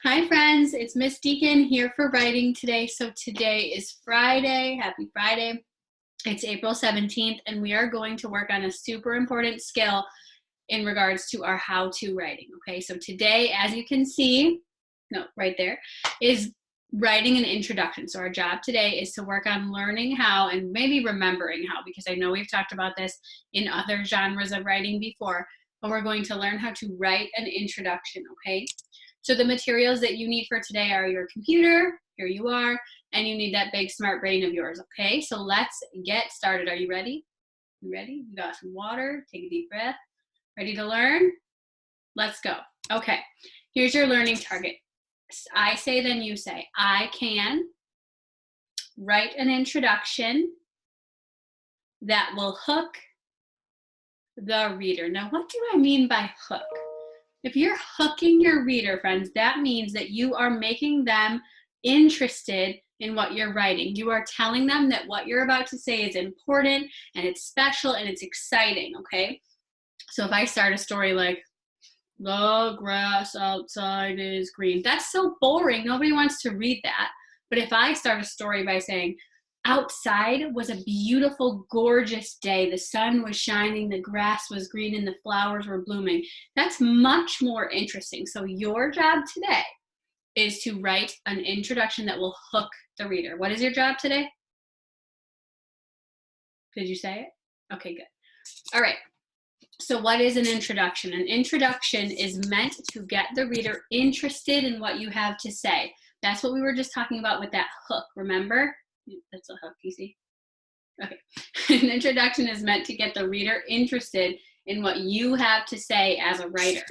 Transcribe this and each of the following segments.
Hi friends, it's Miss Deacon here for writing today. So today is Friday. Happy Friday. It's April 17th and we are going to work on a super important skill in regards to our how-to writing. Okay, so today, as you can see, right there, is writing an introduction. So our job today is to work on learning how and maybe remembering how, because I know we've talked about this in other genres of writing before, but we're going to learn how to write an introduction, okay? So the materials that you need for today are your computer, here you are, and you need that big smart brain of yours, okay? So let's get started. Are you ready? You ready? You got some water, take a deep breath. Ready to learn? Let's go. Okay, here's your learning target. I say, then you say. I can write an introduction that will hook the reader. Now, what do I mean by hook? If you're hooking your reader, friends, that means that you are making them interested in what you're writing. You are telling them that what you're about to say is important and it's special and it's exciting, okay? So if I start a story like, the grass outside is green, that's so boring. Nobody wants to read that. But if I start a story by saying, outside was a beautiful, gorgeous day. The sun was shining, the grass was green, and the flowers were blooming. That's much more interesting. So your job today is to write an introduction that will hook the reader. What is your job today? Did you say it? Okay, good. All right. So what is an introduction? An introduction is meant to get the reader interested in what you have to say. That's what we were just talking about with that hook, remember? That's a hook, you see? Okay. An introduction is meant to get the reader interested in what you have to say as a writer.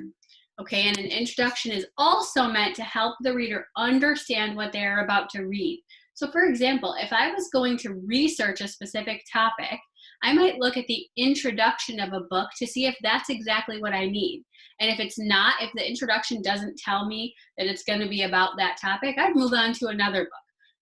Okay, and an introduction is also meant to help the reader understand what they're about to read. So for example, if I was going to research a specific topic, I might look at the introduction of a book to see if that's exactly what I need. And if it's not, if the introduction doesn't tell me that it's going to be about that topic, I'd move on to another book.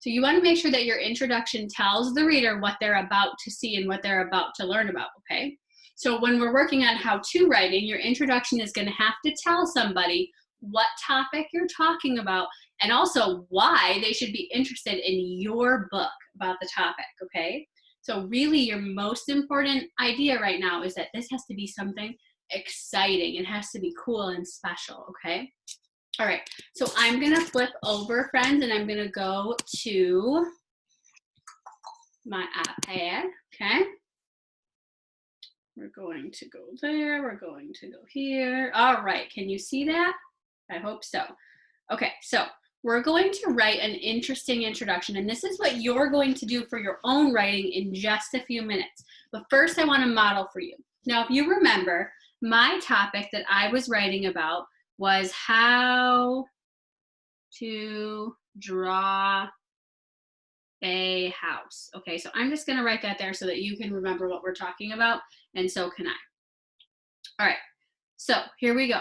So you want to make sure that your introduction tells the reader what they're about to see and what they're about to learn about, okay? So when we're working on how-to writing, your introduction is going to have to tell somebody what topic you're talking about and also why they should be interested in your book about the topic, okay? So really your most important idea right now is that this has to be something exciting. It has to be cool and special, okay? All right, so I'm gonna flip over, friends, and I'm gonna go to my iPad, okay? We're going to go there, we're going to go here. All right, can you see that? I hope so. Okay, so we're going to write an interesting introduction, and this is what you're going to do for your own writing in just a few minutes. But first, I want to model for you. Now, if you remember, my topic that I was writing about was how to draw a house. Okay, so I'm just going to write that there so that you can remember what we're talking about, and so can I. All right, so here we go.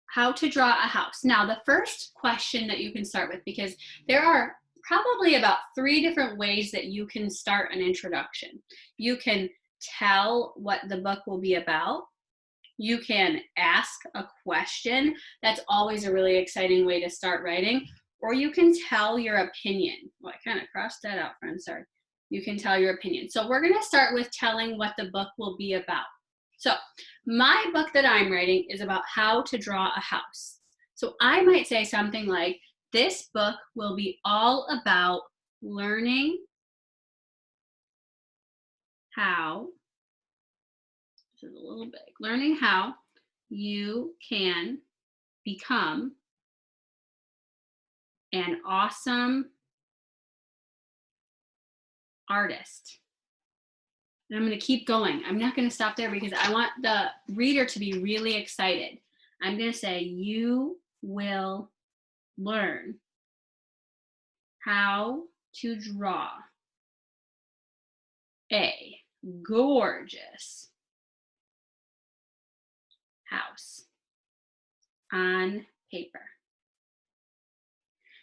How to draw a house. Now, the first question that you can start with, because there are probably about 3 different ways that you can start an introduction. You can tell what the book will be about. You can ask a question. That's always a really exciting way to start writing. Or you can tell your opinion. Well, I kind of crossed that out, friends, sorry. You can tell your opinion. So we're gonna start with telling what the book will be about. So my book that I'm writing is about how to draw a house. So I might say something like, this book will be all about learning how, this is a little big, learning how you can become an awesome artist. And I'm going to keep going. I'm not going to stop there because I want the reader to be really excited. I'm going to say, you will learn how to draw a gorgeous house on paper.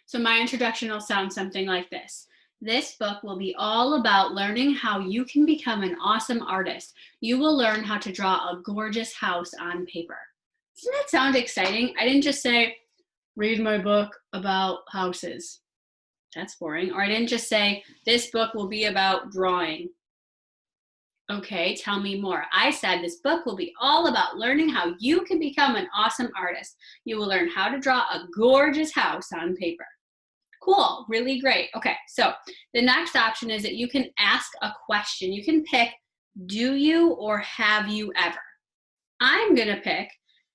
So my introduction will sound something like this. This book will be all about learning how you can become an awesome artist. You will learn how to draw a gorgeous house on paper. Doesn't that sound exciting? I didn't just say, read my book about houses. That's boring. Or I didn't just say, this book will be about drawing. Okay, tell me more. I said this book will be all about learning how you can become an awesome artist. You will learn how to draw a gorgeous house on paper. Cool, really great. Okay, so the next option is that you can ask a question. You can pick, do you or have you ever? I'm gonna pick,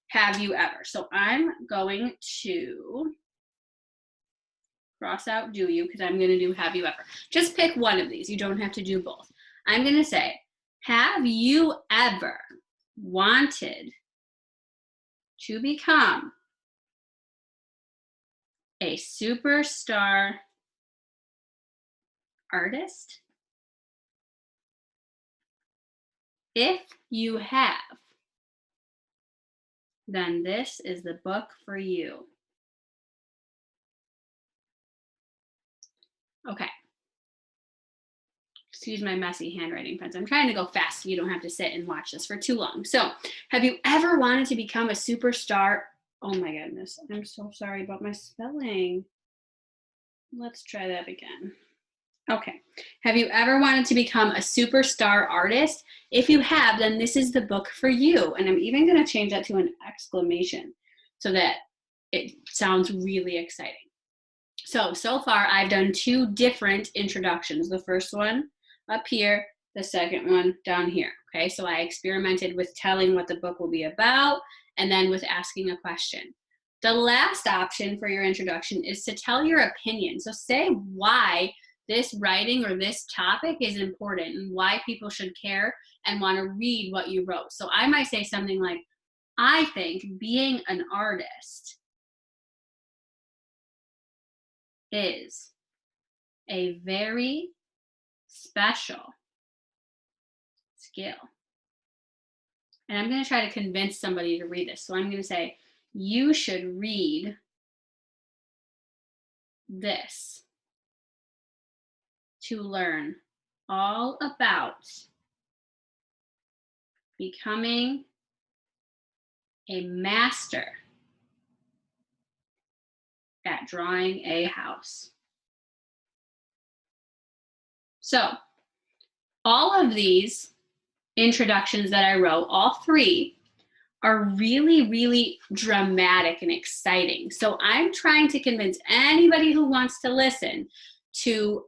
have you ever? So I'm going to cross out do you because I'm going to do have you ever. Just pick one of these. You don't have to do both. I'm going to say, have you ever wanted to become a superstar artist? If you have, then this is the book for you. Okay. Excuse my messy handwriting, friends. I'm trying to go fast so you don't have to sit and watch this for too long. So, have you ever wanted to become a superstar? Oh my goodness. I'm so sorry about my spelling. Let's try that again. Okay. Have you ever wanted to become a superstar artist? If you have, then this is the book for you. And I'm even going to change that to an exclamation so that it sounds really exciting. So far I've done 2 different introductions. The first one up here, the second one down here. Okay, so I experimented with telling what the book will be about and then with asking a question. The last option for your introduction is to tell your opinion. So say why this writing or this topic is important and why people should care and want to read what you wrote. So I might say something like, I think being an artist is a very special skill. And I'm going to try to convince somebody to read this. So I'm going to say, you should read this to learn all about becoming a master at drawing a house. So all of these introductions that I wrote, all 3, are really, really dramatic and exciting. So I'm trying to convince anybody who wants to listen to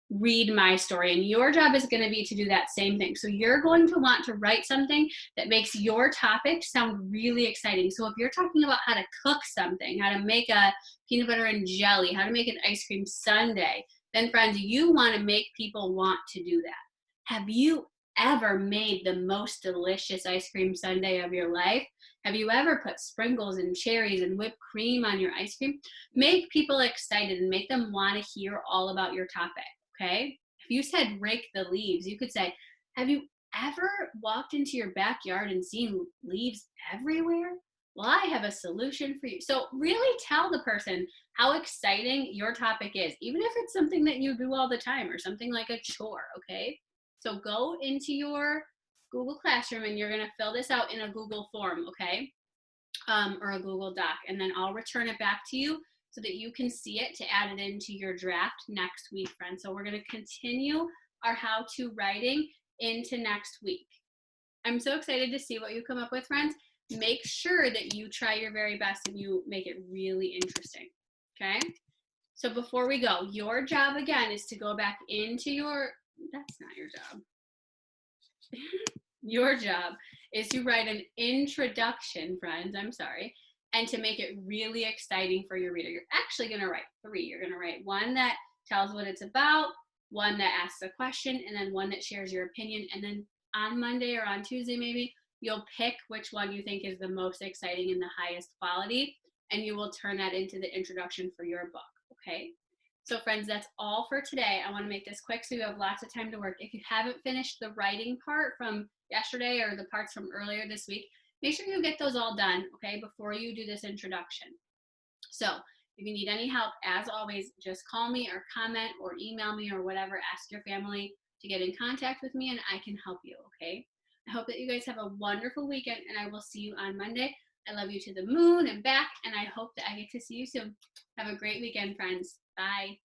read my story, and your job is going to be to do that same thing. So you're going to want to write something that makes your topic sound really exciting. So if you're talking about how to cook something, how to make a peanut butter and jelly, how to make an ice cream sundae, then friends, you want to make people want to do that. Have you ever made the most delicious ice cream sundae of your life? Have you ever put sprinkles and cherries and whipped cream on your ice cream? Make people excited and make them want to hear all about your topic. Okay, if you said rake the leaves, you could say, have you ever walked into your backyard and seen leaves everywhere? Well, I have a solution for you. So really tell the person how exciting your topic is, even if it's something that you do all the time or something like a chore, okay? So go into your Google Classroom and you're going to fill this out in a Google form, okay? Or a Google Doc, and then I'll return it back to you so that you can see it to add it into your draft next week, friends. So we're going to continue our how-to writing into next week. I'm so excited to see what you come up with, friends. Make sure that you try your very best and you make it really interesting, okay? So before we go, your job again is to go back into your, that's not your job. Your job is to write an introduction, friends, I'm sorry, and to make it really exciting for your reader. You're actually going to write 3. You're going to write one that tells what it's about, one that asks a question, and then one that shares your opinion. And then on Monday or on Tuesday, maybe, you'll pick which one you think is the most exciting and the highest quality, and you will turn that into the introduction for your book, okay? So friends, that's all for today. I want to make this quick so you have lots of time to work. If you haven't finished the writing part from yesterday or the parts from earlier this week, make sure you get those all done, okay, before you do this introduction. So if you need any help, as always, just call me or comment or email me or whatever. Ask your family to get in contact with me and I can help you, okay? I hope that you guys have a wonderful weekend and I will see you on Monday. I love you to the moon and back, and I hope that I get to see you soon. Have a great weekend, friends. Bye.